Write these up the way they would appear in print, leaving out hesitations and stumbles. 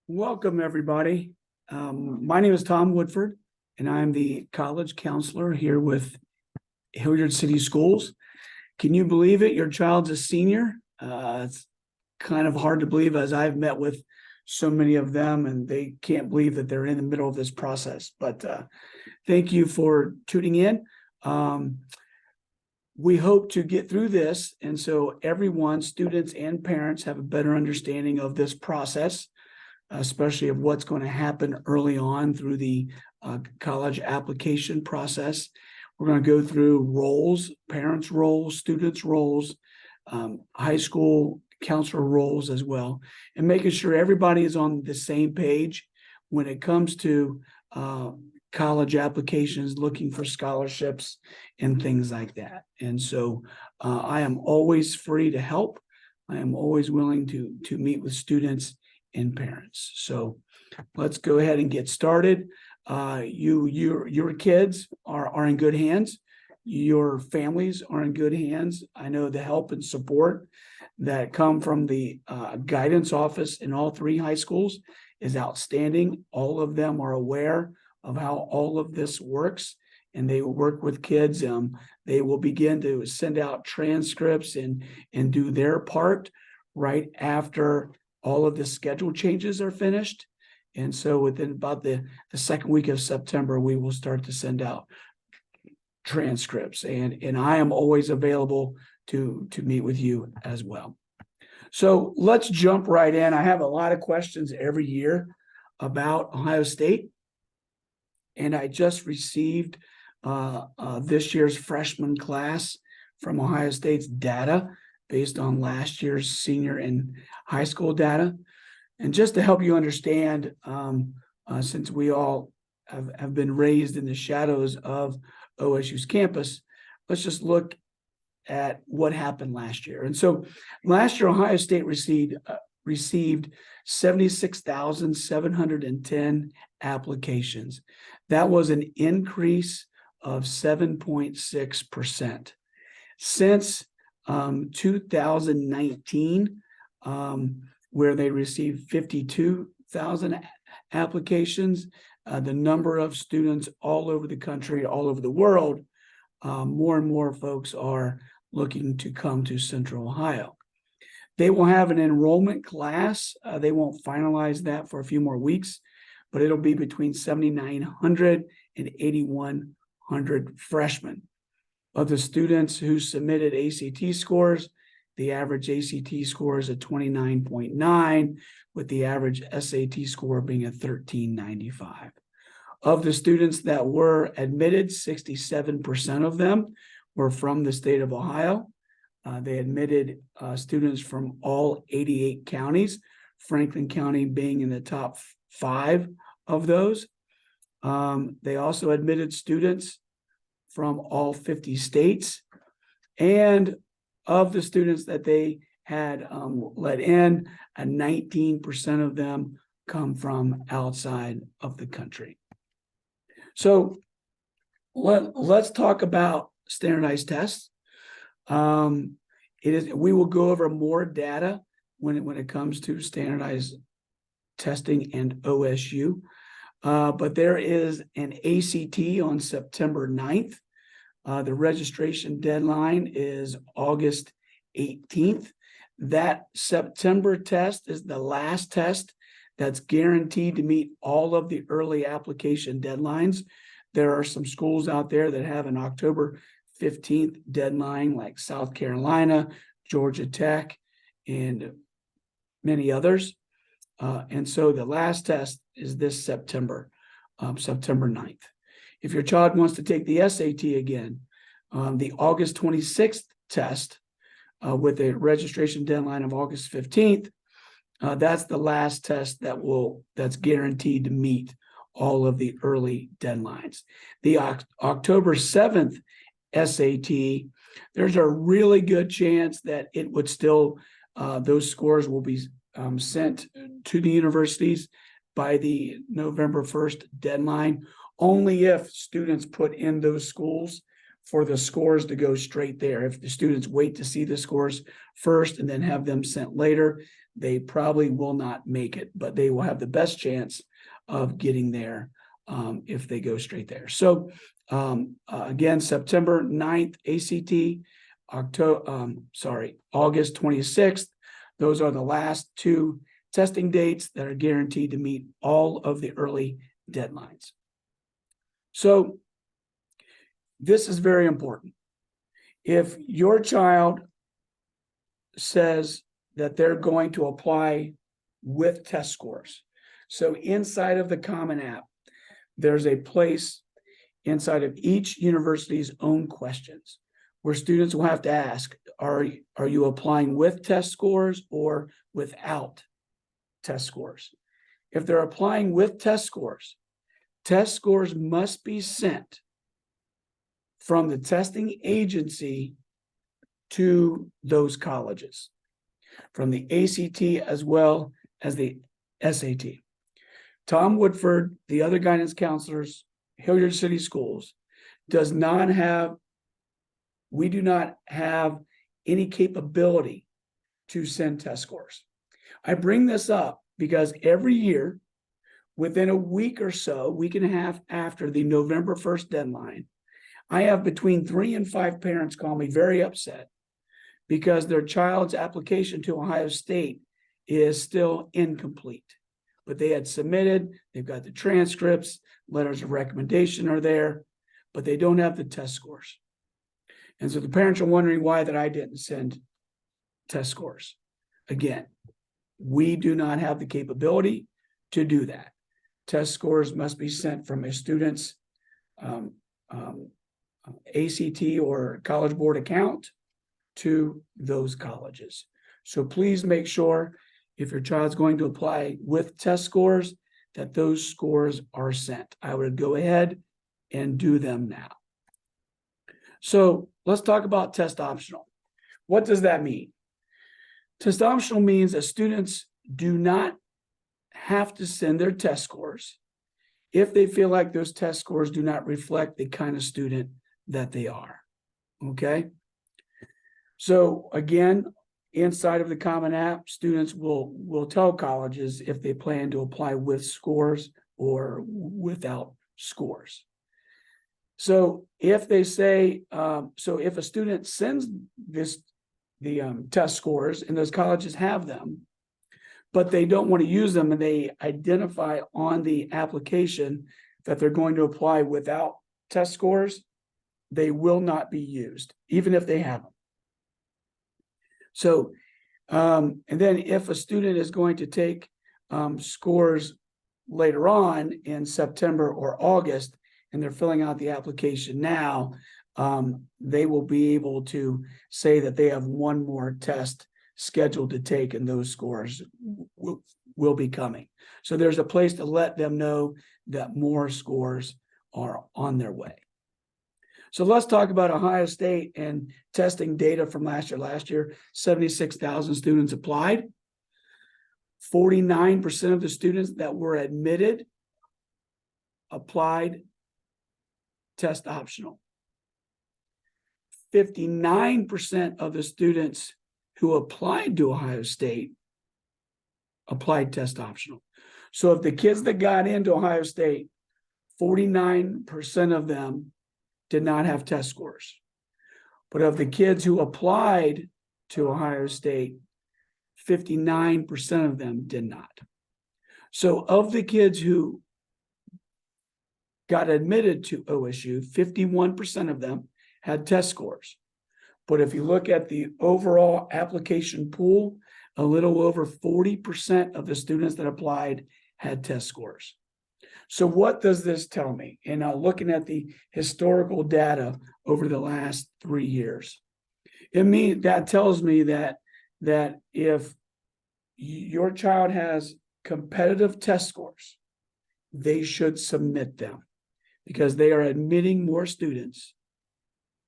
Welcome, everybody. My name is Tom Woodford, and I'm the college counselor here with Hilliard City Schools. Can you believe it? Your child's a senior. It's kind of hard to believe, as I've met with so many of them, and they can't believe that they're in the middle of this process. But thank you for tuning in. We hope to get through this, and so everyone, students and parents, have a better understanding of this process, especially of what's going to happen early on through the college application process. We're going to go through roles, parents' roles, students' roles, high school counselor roles as well, and making sure everybody is on the same page when it comes to college applications, looking for scholarships and things like that. And so I am always free to help. I am always willing to meet with students and parents. So let's go ahead and get started. Your kids are in good hands. Your families are in good hands. I know the help and support that come from the guidance office in all three high schools is outstanding. All of them are aware of how all of this works, and they will work with kids. They will begin to send out transcripts and do their part right after all of the schedule changes are finished. And so within about the second week of September, we will start to send out transcripts, and I am always available to meet with you as well. So let's jump right in. I have a lot of questions every year about Ohio State, and I just received this year's freshman class from Ohio State's data based on last year's senior and high school data. And just to help you understand, since we all have been raised in the shadows of OSU's campus, let's just look at what happened last year. And so last year, Ohio State received 76,710 applications. That was an increase of 7.6%. Since 2019, where they received 52,000 applications, the number of students all over the country, all over the world, more and more folks are looking to come to Central Ohio. They will have an enrollment class. They won't finalize that for a few more weeks, but it'll be between 7,900 and 8,100 freshmen. Of the students who submitted ACT scores, the average ACT score is a 29.9, with the average SAT score being a 1395. Of the students that were admitted, 67% of them were from the state of Ohio. They admitted students from all 88 counties, Franklin County being in the top 5 of those. They also admitted students from all 50 states. And of the students that they had let in, 19% of them come from outside of the country. So let's talk about standardized tests. We will go over more data when it comes to standardized testing and OSU. But there is an ACT on September 9th. The registration deadline is August 18th. That September test is the last test that's guaranteed to meet all of the early application deadlines. There are some schools out there that have an October 15th deadline, like South Carolina, Georgia Tech, and many others. And so the last test is this September, September 9th. If your child wants to take the SAT again, the August 26th test with a registration deadline of August 15th, that's the last test that's guaranteed to meet all of the early deadlines. The October 7th SAT, there's a really good chance that it would still, those scores will be sent to the universities by the November 1st deadline, only if students put in those schools for the scores to go straight there. If the students wait to see the scores first and then have them sent later, they probably will not make it, but they will have the best chance of getting there if they go straight there. So again, September 9th, ACT, August 26th. Those are the last two testing dates that are guaranteed to meet all of the early deadlines. So this is very important. If your child says that they're going to apply with test scores, so inside of the Common App, there's a place inside of each university's own questions where students will have to ask, are you applying with test scores or without test scores? If they're applying with test scores must be sent from the testing agency to those colleges, from the ACT as well as the SAT. Tom Woodford, the other guidance counselors, Hilliard City Schools, we do not have any capability to send test scores. I bring this up because every year, within a week or so, week and a half after the November 1st deadline, I have between 3 and 5 parents call me very upset because their child's application to Ohio State is still incomplete. But they had submitted, they've got the transcripts, letters of recommendation are there, but they don't have the test scores. And so the parents are wondering why that I didn't send test scores. Again, we do not have the capability to do that. Test scores must be sent from a student's ACT or College Board account to those colleges. So please make sure if your child's going to apply with test scores that those scores are sent. I would go ahead and do them now. So let's talk about test optional. What does that mean? Test optional means that students do not have to send their test scores if they feel like those test scores do not reflect the kind of student that they are. Okay? So again, inside of the Common App, students will tell colleges if they plan to apply with scores or without scores. So if they say, so if a student sends the test scores and those colleges have them, but they don't want to use them and they identify on the application that they're going to apply without test scores, they will not be used, even if they have them. So, and then if a student is going to take scores later on in September or August, and they're filling out the application now, they will be able to say that they have one more test scheduled to take, and those scores will be coming. So there's a place to let them know that more scores are on their way. So let's talk about Ohio State and testing data from last year. Last year, 76,000 students applied. 49% of the students that were admitted applied test optional. 59% of the students who applied to Ohio State applied test optional. So if the kids that got into Ohio State, 49% of them did not have test scores. But of the kids who applied to Ohio State, 59% of them did not. So of the kids who got admitted to OSU, 51% of them had test scores. But if you look at the overall application pool, a little over 40% of the students that applied had test scores. So what does this tell me? And now looking at the historical data over the last 3 years, that tells me that if your child has competitive test scores, they should submit them because they are admitting more students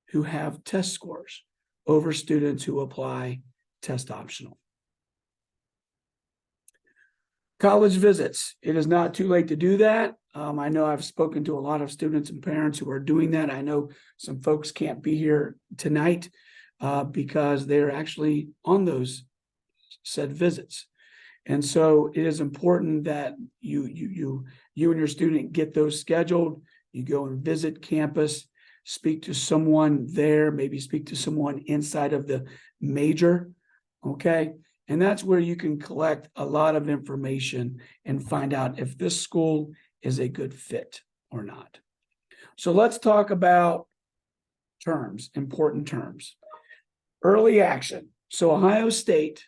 who have test scores over students who apply test optional. College visits. It is not too late to do that. I know I've spoken to a lot of students and parents who are doing that. I know some folks can't be here tonight because they're actually on those said visits. And so it is important that you and your student get those scheduled. You go and visit campus, speak to someone there, maybe speak to someone inside of the major. Okay. And that's where you can collect a lot of information and find out if this school is a good fit or not. So let's talk about terms, important terms. Early action. So Ohio State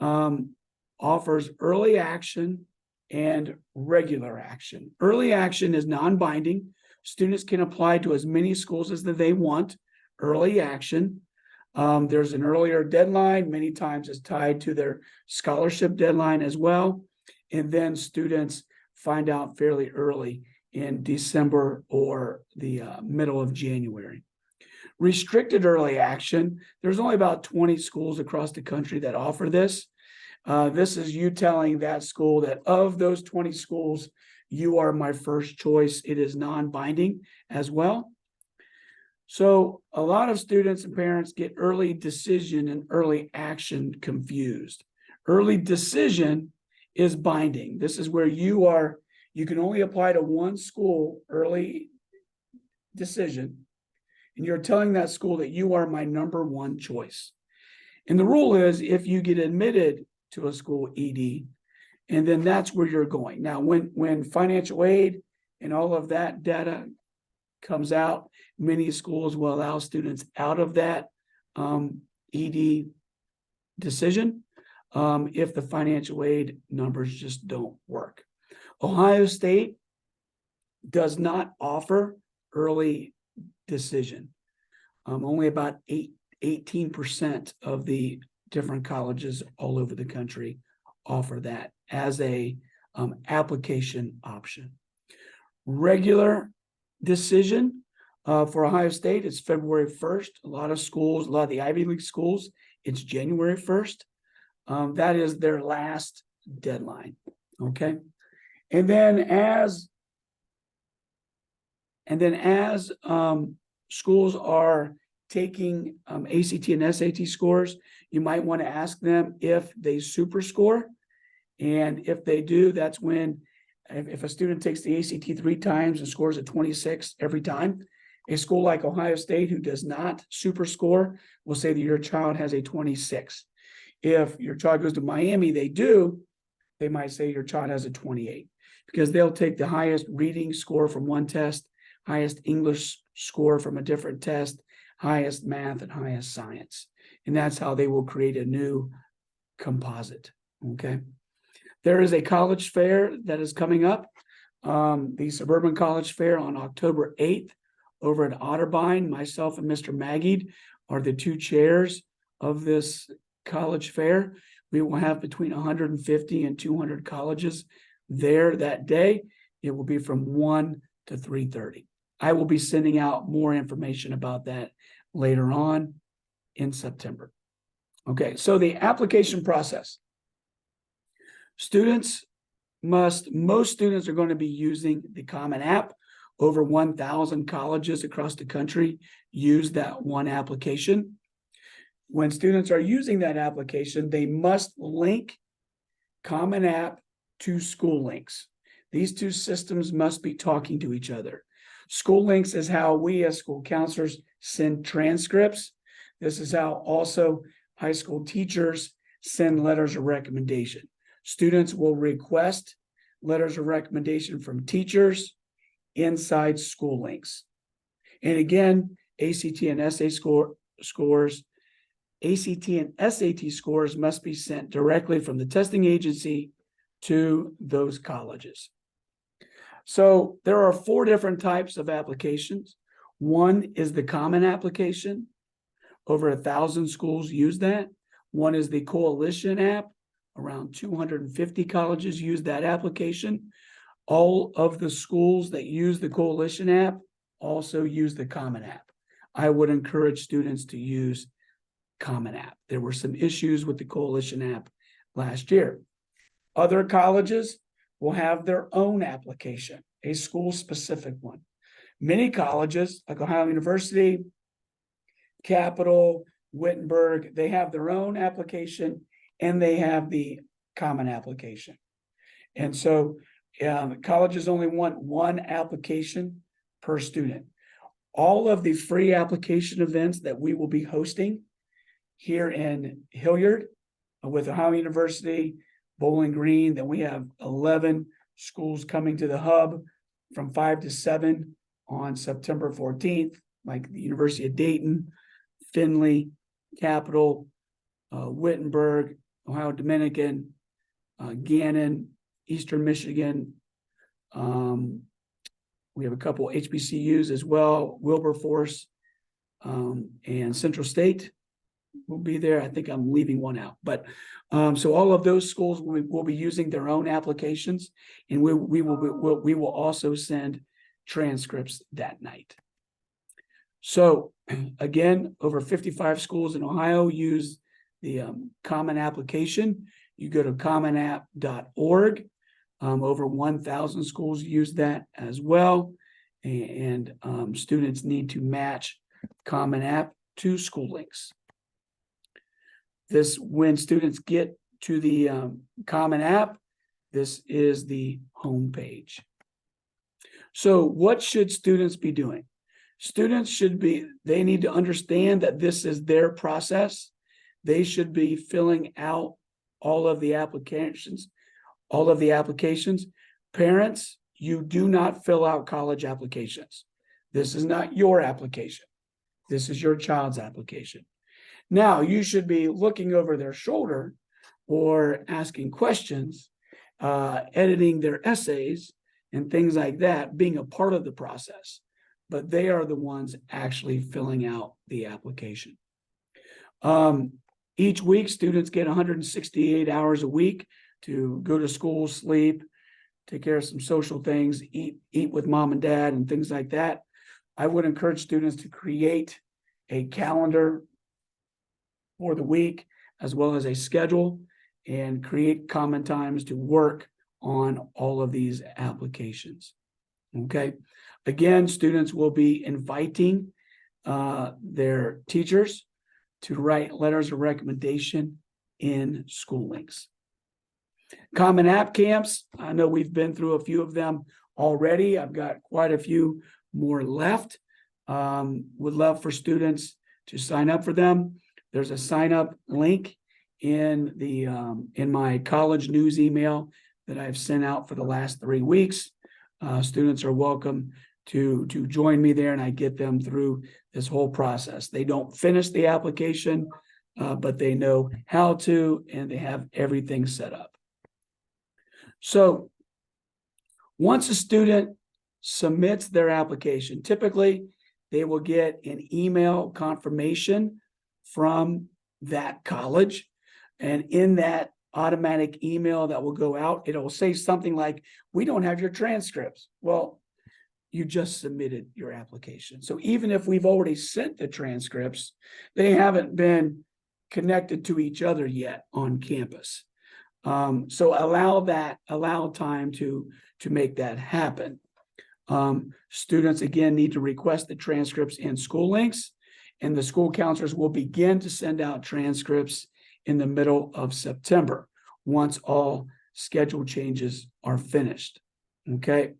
offers early action and regular action. Early action is non-binding. Students can apply to as many schools as they want. Early action. There's an earlier deadline, many times it's tied to their scholarship deadline as well. And then students find out fairly early in December or the middle of January. Restricted early action, there's only about 20 schools across the country that offer this. This is you telling that school that of those 20 schools, you are my first choice. It is non-binding as well. So a lot of students and parents get early decision and early action confused. Early decision is binding. This is where you can only apply to one school early decision, and you're telling that school that you are my number one choice. And the rule is if you get admitted to a school ED, and then that's where you're going. Now, when financial aid and all of that data comes out, many schools will allow students out of that ED decision if the financial aid numbers just don't work. Ohio State does not offer early decision. Only about 18% of the different colleges all over the country offer that as a application option. Regular decision for Ohio State, it's February 1st. A lot of schools, a lot of the Ivy League schools, it's January 1st. That is their last deadline. Okay. And then as schools are taking ACT and SAT scores, you might want to ask them if they super score. And if they do, that's when, if a student takes the ACT 3 times and scores a 26 every time, a school like Ohio State who does not super score will say that your child has a 26. If your child goes to Miami, they might say your child has a 28, because they'll take the highest reading score from one test, highest English score from a different test, highest math, and highest science. And that's how they will create a new composite. Okay. There is a college fair that is coming up, the Suburban College Fair on October 8th over at Otterbein. Myself and Mr. Magid are the two chairs of this college fair. We will have between 150 and 200 colleges there that day. It will be from 1 to 3:30. I will be sending out more information about that later on in September. Okay, so the application process. Most students are going to be using the Common App. Over 1,000 colleges across the country use that one application. When students are using that application, they must link Common App to School Links. These two systems must be talking to each other. School Links is how we as school counselors send transcripts. This is how also high school teachers send letters of recommendation. Students will request letters of recommendation from teachers inside School Links. And again, ACT and SAT scores must be sent directly from the testing agency to those colleges. So there are 4 different types of applications. One is the Common Application. Over 1,000 schools use that. One is the Coalition app. Around 250 colleges use that application. All of the schools that use the Coalition app also use the Common App. I would encourage students to use Common App. There were some issues with the Coalition app last year. Other colleges will have their own application, a school-specific one. Many colleges, like Ohio University, Capital, Wittenberg, they have their own application, and they have the common application. And so colleges only want one application per student. All of the free application events that we will be hosting here in Hilliard with Ohio University, Bowling Green, then we have 11 schools coming to the hub from 5 to 7 on September 14th, like the University of Dayton, Findlay, Capital, Wittenberg, Ohio Dominican, Gannon, Eastern Michigan. We have a couple HBCUs as well, Wilberforce, and Central State will be there. I think I'm leaving one out, but so all of those schools will be using their own applications, and we will also send transcripts that night. So again, over 55 schools in Ohio use the Common Application. You go to commonapp.org. Over 1,000 schools use that as well, and students need to match Common App to school links. This, when students get to the Common App, this is the home page. So what should students be doing? Students they need to understand that this is their process. They should be filling out all of the applications. Parents, you do not fill out college applications. This is not your application. This is your child's application. Now, you should be looking over their shoulder or asking questions, editing their essays and things like that, being a part of the process. But they are the ones actually filling out the application. Each week, students get 168 hours a week to go to school, sleep, take care of some social things, eat with mom and dad and things like that. I would encourage students to create a calendar for the week, as well as a schedule, and create common times to work on all of these applications. Okay. Again, students will be inviting their teachers to write letters of recommendation in school links. Common App camps, I know we've been through a few of them already. I've got quite a few more left. Would love for students to sign up for them. There's a sign up link in the in my college news email that I've sent out for the last 3 weeks. Students are welcome to join me there, and I get them through this whole process. They don't finish the application, but they know how to, and they have everything set up. So once a student submits their application, typically they will get an email confirmation from that college. And in that automatic email that will go out, it'll say something like, "We don't have your transcripts." Well, you just submitted your application. So even if we've already sent the transcripts, they haven't been connected to each other yet on campus. So allow time to make that happen. Students, again, need to request the transcripts in school links, and the school counselors will begin to send out transcripts in the middle of September, once all schedule changes are finished. Okay.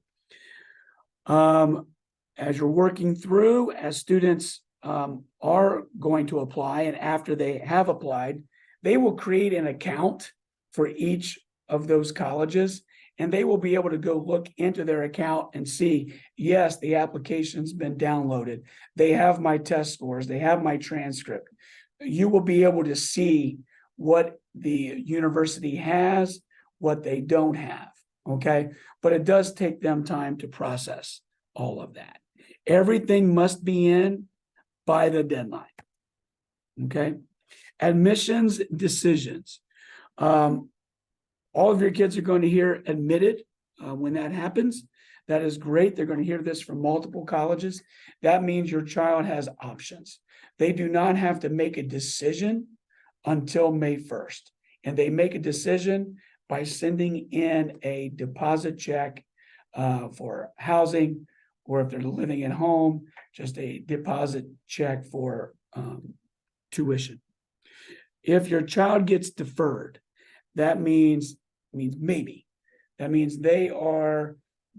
As you're working through, as students are going to apply, and after they have applied, they will create an account for each of those colleges, and they will be able to go look into their account and see, yes, the application's been downloaded. They have my test scores. They have my transcript. You will be able to see what the university has, what they don't have, okay? But it does take them time to process all of that. Everything must be in by the deadline, okay? Admissions decisions. All of your kids are going to hear admitted when that happens. That is great. They're going to hear this from multiple colleges. That means your child has options. They do not have to make a decision until May 1st. And they make a decision by sending in a deposit check for housing, or if they're living at home, just a deposit check for tuition. If your child gets deferred, that means maybe. That means they are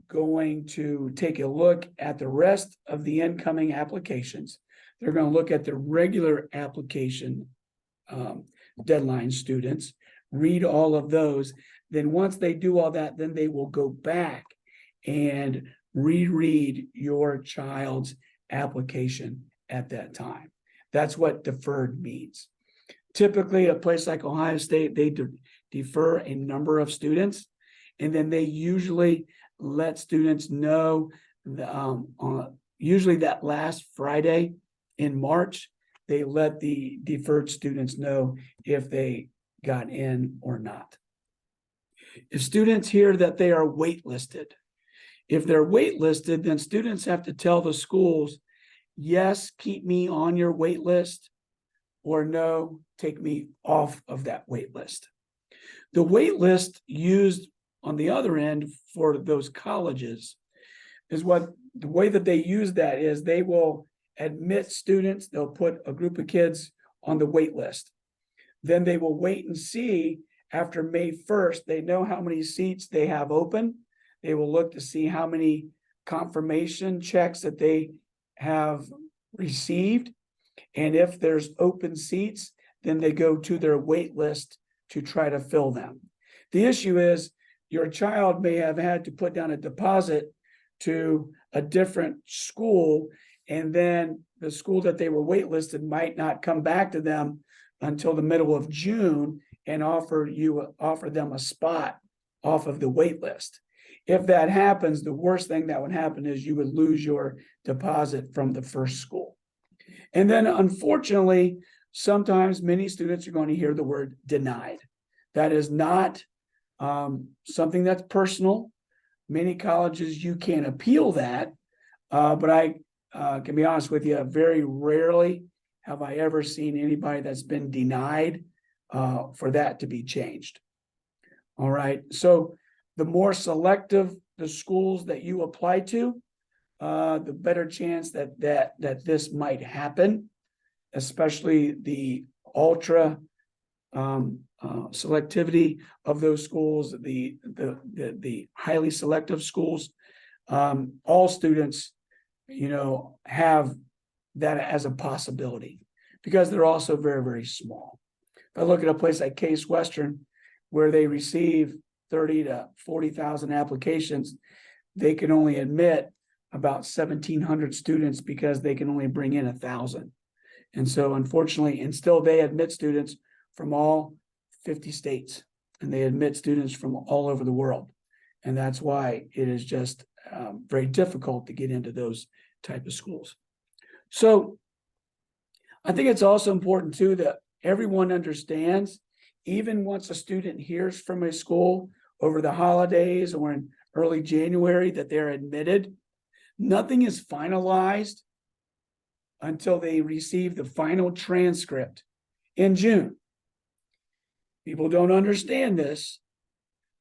going to take a look at the rest of the incoming applications. They're going to look at the regular application deadline students, read all of those. Then once they do all that, then they will go back and reread your child's application at that time. That's what deferred means. Typically, a place like Ohio State, they defer a number of students, and then they usually let students know, usually that last Friday in March, they let the deferred students know if they got in or not. If students hear that they are waitlisted, if they're waitlisted, then students have to tell the schools, yes, keep me on your wait list, or no, take me off of that wait list. The wait list used on the other end for those colleges is the way that they use that is they will admit students, they'll put a group of kids on the wait list. Then they will wait and see after May 1st, they know how many seats they have open. They will look to see how many confirmation checks that they have received. And if there's open seats, then they go to their wait list to try to fill them. The issue is your child may have had to put down a deposit to a different school, and then the school that they were waitlisted might not come back to them until the middle of June and offer them a spot off of the wait list. If that happens, the worst thing that would happen is you would lose your deposit from the first school. And then unfortunately, sometimes many students are going to hear the word denied. That is not something that's personal. Many colleges, you can appeal that, but I can be honest with you, very rarely have I ever seen anybody that's been denied for that to be changed. All right, so the more selective the schools that you apply to, the better chance that this might happen, especially the ultra selectivity of those schools, the highly selective schools. All students, have that as a possibility because they're also very, very small. If I look at a place like Case Western, where they receive 30 to 40,000 applications, they can only admit about 1,700 students because they can only bring in 1,000. And so unfortunately, and still they admit students from all 50 states, and they admit students from all over the world. And that's why it is just very difficult to get into those type of schools. So I think it's also important too that everyone understands, even once a student hears from a school over the holidays or in early January that they're admitted, nothing is finalized until they receive the final transcript in June. People don't understand this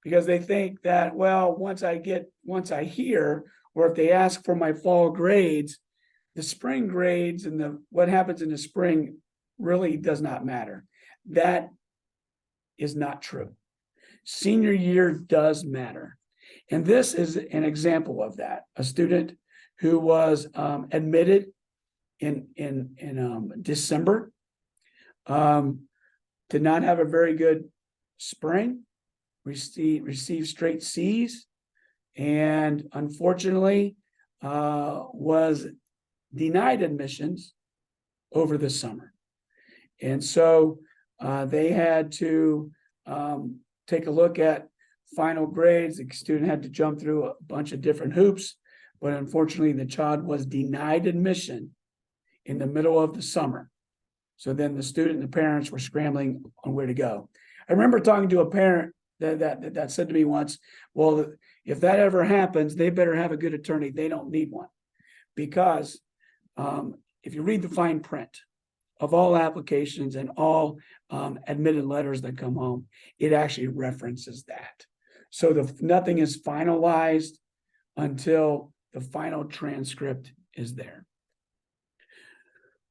because they think that, well, once I hear, or if they ask for my fall grades, the spring grades and what happens in the spring really does not matter. That is not true. Senior year does matter. And this is an example of that. A student who was admitted in December did not have a very good spring, received straight C's, and unfortunately was denied admissions over the summer. And so they had to take a look at final grades. The student had to jump through a bunch of different hoops, but unfortunately the child was denied admission in the middle of the summer. So then the student and the parents were scrambling on where to go. I remember talking to a parent that said to me once, well, if that ever happens, they better have a good attorney. They don't need one. Because if you read the fine print of all applications and all admitted letters that come home, it actually references that. So nothing is finalized until the final transcript is there.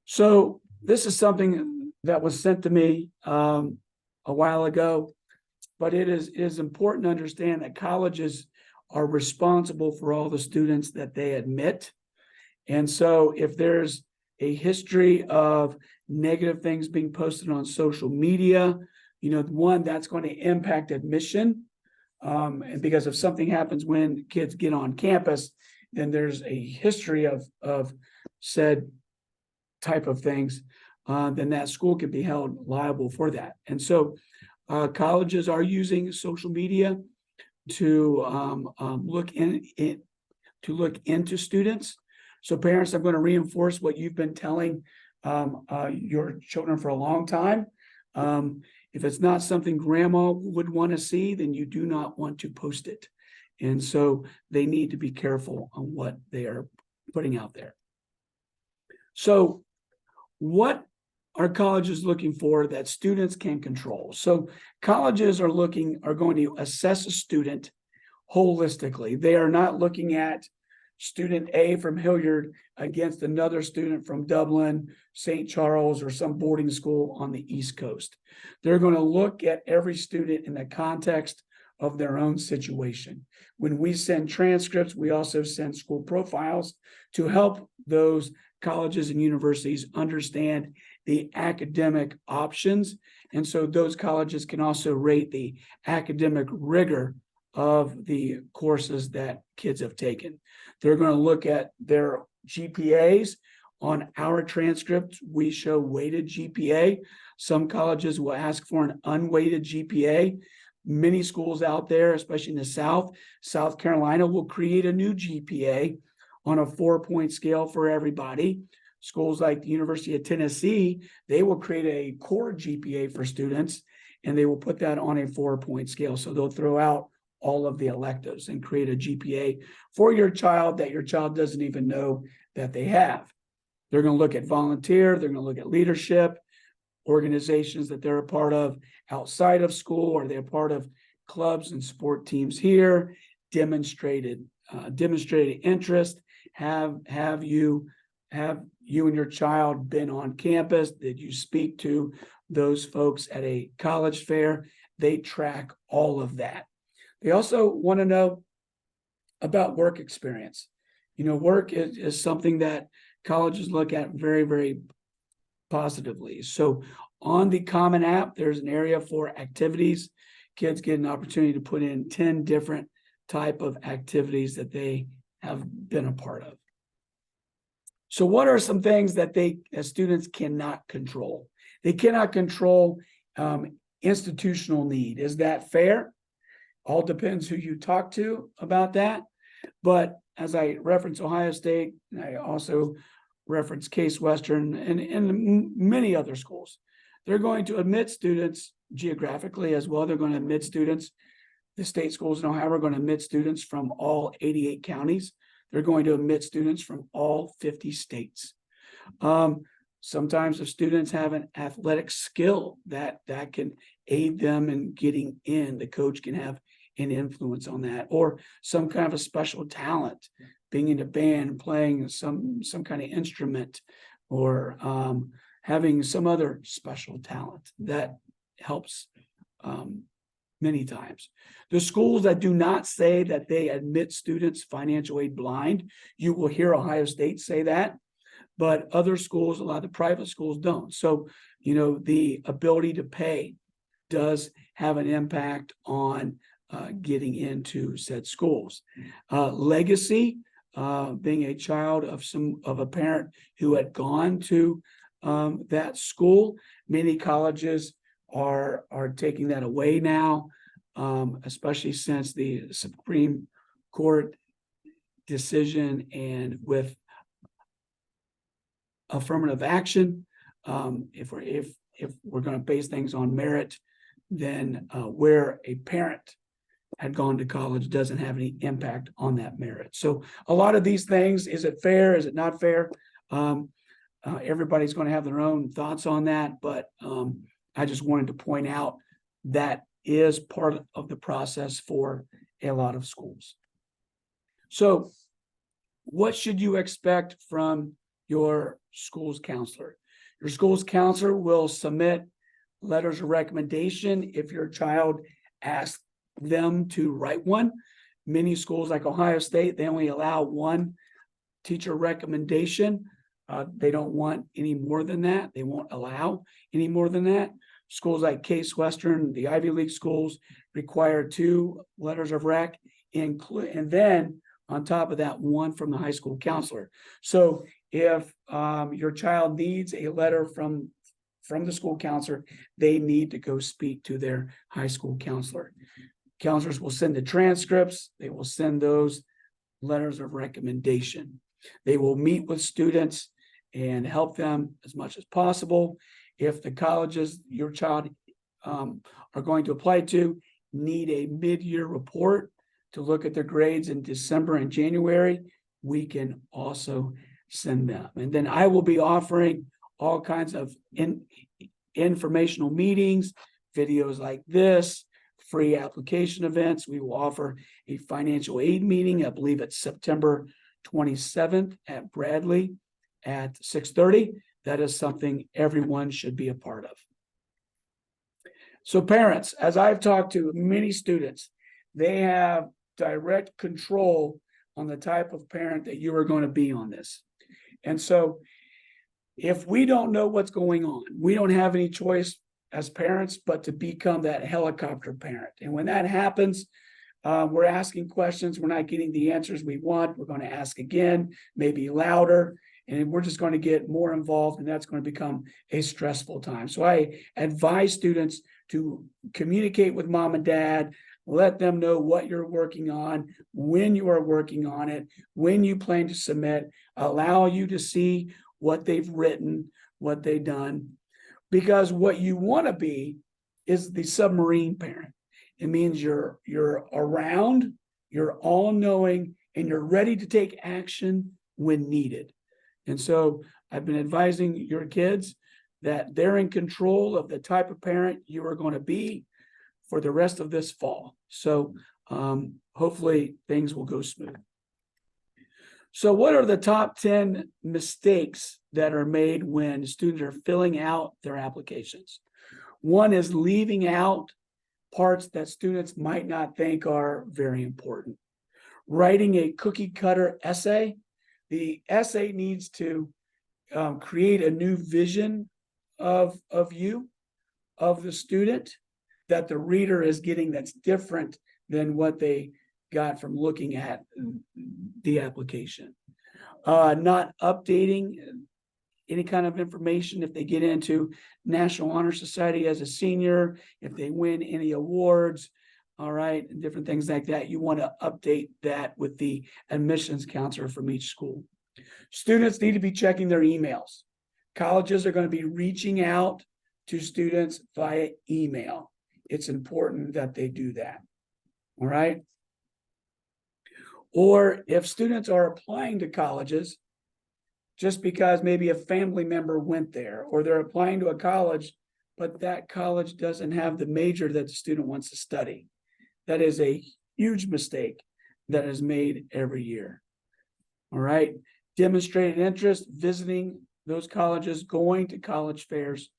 So this is something that was sent to me a while ago. but it is important to understand that colleges are responsible for all the students that they admit. And so if there's a history of negative things being posted on social media, one, that's going to impact admission. And because if something happens when kids get on campus, then there's a history of said type of things, then that school can be held liable for that. And so colleges are using social media to look into students. So parents, I'm going to reinforce what you've been telling your children for a long time. If it's not something grandma would want to see, then you do not want to post it. And so they need to be careful on what they are putting out there. So what are colleges looking for that students can control? So colleges are going to assess a student holistically. They are not looking at student A from Hilliard against another student from Dublin, St. Charles, or some boarding school on the East Coast. They're going to look at every student in the context of their own situation. When we send transcripts, we also send school profiles to help those colleges and universities understand the academic options. And so those colleges can also rate the academic rigor of the courses that kids have taken. They're going to look at their GPAs. On our transcripts, we show weighted GPA. Some colleges will ask for an unweighted GPA. Many schools out there, especially in the South Carolina, will create a new GPA on a 4-point scale for everybody. Schools like the University of Tennessee, they will create a core GPA for students, and they will put that on a 4-point scale. So they'll throw out all of the electives and create a GPA for your child that your child doesn't even know that they have. They're going to look at volunteer, they're going to look at leadership, organizations that they're a part of outside of school, or they're part of clubs and sport teams here, demonstrated interest. Have you and your child been on campus? Did you speak to those folks at a college fair? They track all of that. They also want to know about work experience. Work is something that colleges look at very, very positively. So on the Common App, there's an area for activities. Kids get an opportunity to put in 10 different type of activities that they have been a part of. So what are some things that as students cannot control? They cannot control institutional need. Is that fair? All depends who you talk to about that. But as I reference Ohio State, and I also reference Case Western and many other schools, they're going to admit students geographically as well. They're going to admit students. The state schools in Ohio are going to admit students from all 88 counties. They're going to admit students from all 50 states. Sometimes if students have an athletic skill that can aid them in getting in, the coach can have an influence on that, or some kind of a special talent, being in a band, playing some kind of instrument, or having some other special talent that helps many times. The schools that do not say that they admit students financial aid blind, you will hear Ohio State say that, but other schools, a lot of the private schools don't. So, the ability to pay does have an impact on getting into said schools. Legacy, being a child of a parent who had gone to that school. Many colleges are taking that away now, especially since the Supreme Court decision and with affirmative action. If we're going to base things on merit, then where a parent had gone to college doesn't have any impact on that merit. So a lot of these things, is it fair? Is it not fair? Everybody's going to have their own thoughts on that, but I just wanted to point out that is part of the process for a lot of schools. So what should you expect from your school's counselor? Your school's counselor will submit letters of recommendation if your child ask them to write one. Many schools like Ohio State, they only allow one teacher recommendation. They don't want any more than that. They won't allow any more than that. Schools like Case Western, the Ivy League schools, require 2 letters of rec, and then on top of that, 1 from the high school counselor. So if your child needs a letter from the school counselor, they need to go speak to their high school counselor. Counselors will send the transcripts. They will send those letters of recommendation. They will meet with students and help them as much as possible. If the colleges your child are going to apply to need a mid-year report to look at their grades in December and January, we can also send them. And then I will be offering all kinds of informational meetings, videos like this, free application events. We will offer a financial aid meeting. I believe it's September 27th at Bradley at 6:30. That is something everyone should be a part of. So parents, as I've talked to many students, they have direct control on the type of parent that you are going to be on this. And so if we don't know what's going on, we don't have any choice as parents but to become that helicopter parent. And when that happens, we're asking questions, we're not getting the answers we want, we're going to ask again, maybe louder, and we're just going to get more involved, and that's going to become a stressful time. So I advise students to communicate with mom and dad, let them know what you're working on, when you are working on it, when you plan to submit, allow you to see what they've written, what they've done. Because what you want to be is the submarine parent. It means you're around, you're all-knowing, and you're ready to take action when needed. And so I've been advising your kids that they're in control of the type of parent you are going to be for the rest of this fall. So hopefully things will go smooth. So what are the top 10 mistakes that are made when students are filling out their applications? One is leaving out parts that students might not think are very important. Writing a cookie cutter essay. The essay needs to create a new vision of you, of the student, that the reader is getting that's different than what they got from looking at the application. Not updating any kind of information if they get into National Honor Society as a senior, if they win any awards, all right, and different things like that. You want to update that with the admissions counselor from each school. Students need to be checking their emails. Colleges are going to be reaching out to students via email. It's important that they do that, all right? Or if students are applying to colleges, just because maybe a family member went there, or they're applying to a college, but that college doesn't have the major that the student wants to study. That is a huge mistake that is made every year. All right. Demonstrated interest, visiting those colleges, going to college fairs,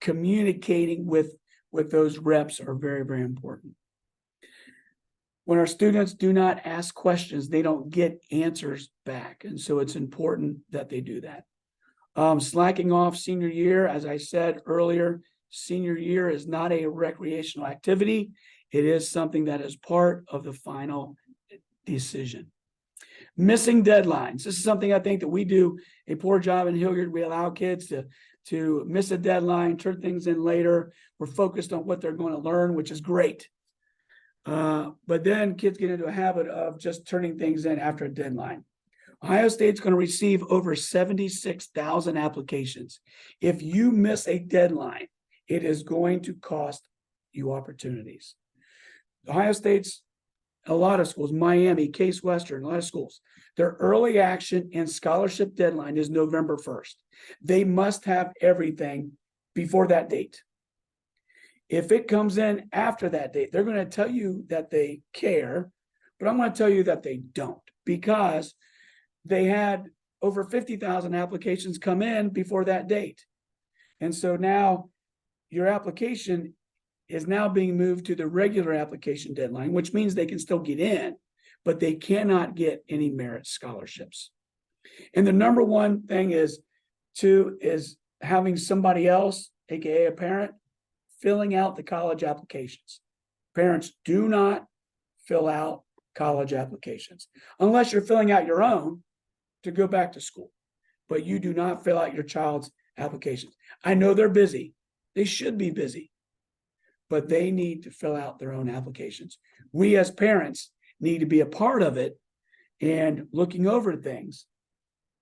communicating with those reps are very, very important. When our students do not ask questions, they don't get answers back. And so it's important that they do that. Slacking off senior year, as I said earlier, senior year is not a recreational activity. It is something that is part of the final decision. Missing deadlines. This is something I think that we do a poor job in Hilliard. We allow kids to miss a deadline, turn things in later. We're focused on what they're going to learn, which is great. But then kids get into a habit of just turning things in after a deadline. Ohio State's going to receive over 76,000 applications. If you miss a deadline, it is going to cost you opportunities. Ohio State's, a lot of schools, Miami, Case Western, a lot of schools, their early action and scholarship deadline is November 1st. They must have everything before that date. If it comes in after that date, they're going to tell you that they care, but I'm going to tell you that they don't, because they had over 50,000 applications come in before that date. And so now your application is now being moved to the regular application deadline, which means they can still get in, but they cannot get any merit scholarships. And the number one thing is having somebody else, aka a parent, filling out the college applications. Parents do not fill out college applications unless you're filling out your own to go back to school, but you do not fill out your child's applications. I know they're busy. They should be busy, but they need to fill out their own applications. We as parents need to be a part of it and looking over things,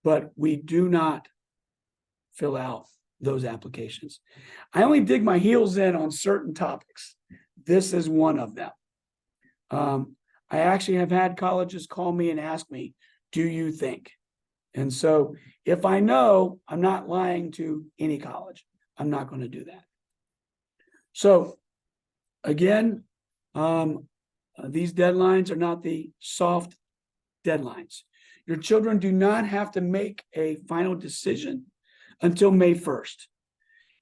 but we do not fill out those applications. I only dig my heels in on certain topics. This is one of them. I actually have had colleges call me and ask me, do you think? And so if I know, I'm not lying to any college. I'm not going to do that. So again, these deadlines are not the soft deadlines. Your children do not have to make a final decision until May 1st.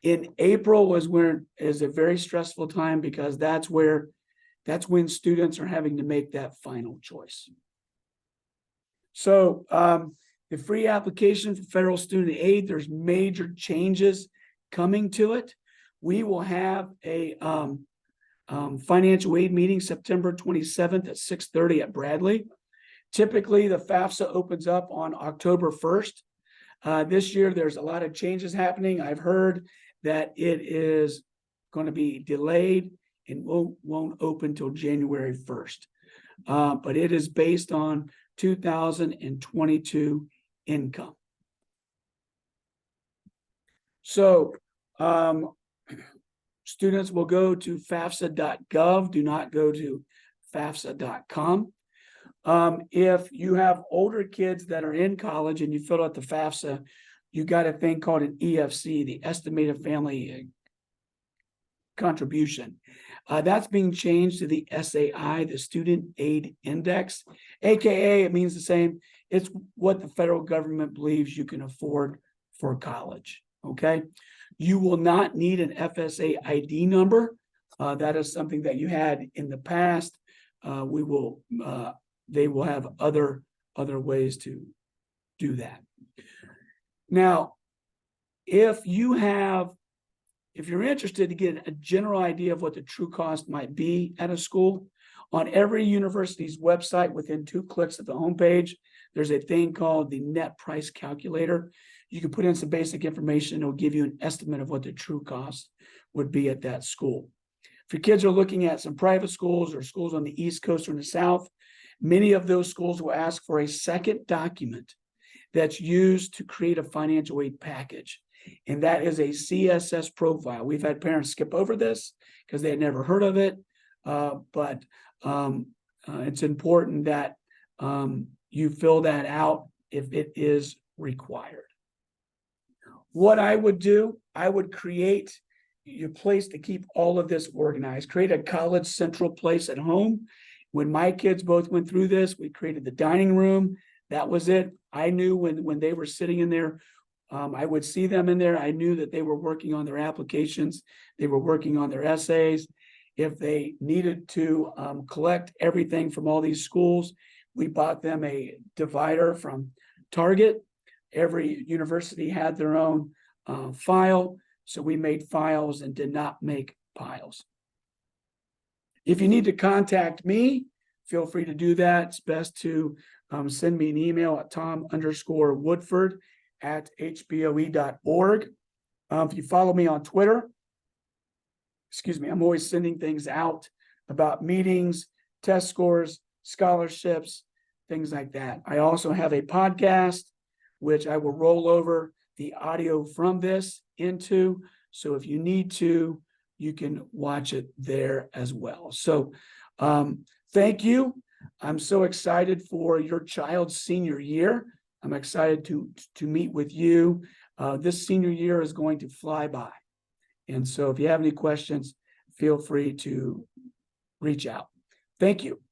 In April is a very stressful time because that's when students are having to make that final choice. So the free application for federal student aid, there's major changes coming to it. We will have a financial aid meeting September 27th at 6:30 at Bradley. Typically, the FAFSA opens up on October 1st. This year, there's a lot of changes happening. I've heard that it is going to be delayed and won't open till January 1st. But it is based on 2022 income. So students will go to FAFSA.gov. Do not go to FAFSA.com. If you have older kids that are in college and you fill out the FAFSA, you got a thing called an EFC, the Estimated Family Contribution. That's being changed to the SAI, the Student Aid Index, AKA it means the same. It's what the federal government believes you can afford for college, okay? You will not need an FSA ID number. That is something that you had in the past. They will have other ways to do that. Now, if you're interested to get a general idea of what the true cost might be at a school, on every university's website, within 2 clicks of the homepage, there's a thing called the net price calculator. You can put in some basic information. It'll give you an estimate of what the true cost would be at that school. If your kids are looking at some private schools or schools on the East Coast or in the South, many of those schools will ask for a second document that's used to create a financial aid package. And that is a CSS profile. We've had parents skip over this because they had never heard of it. But it's important that you fill that out if it is required. What I would do, I would create your place to keep all of this organized, create a college central place at home. When my kids both went through this, we created the dining room. That was it. I knew when they were sitting in there, I would see them in there. I knew that they were working on their applications. They were working on their essays. If they needed to collect everything from all these schools, we bought them a divider from Target. Every university had their own file. So we made files and did not make piles. If you need to contact me, feel free to do that. It's best to send me an email at tom_woodford@hboe.org. If you follow me on Twitter, I'm always sending things out about meetings, test scores, scholarships, things like that. I also have a podcast, which I will roll over the audio from this into. So if you need to, you can watch it there as well. So thank you. I'm so excited for your child's senior year. I'm excited to meet with you. This senior year is going to fly by. And so if you have any questions, feel free to reach out. Thank you.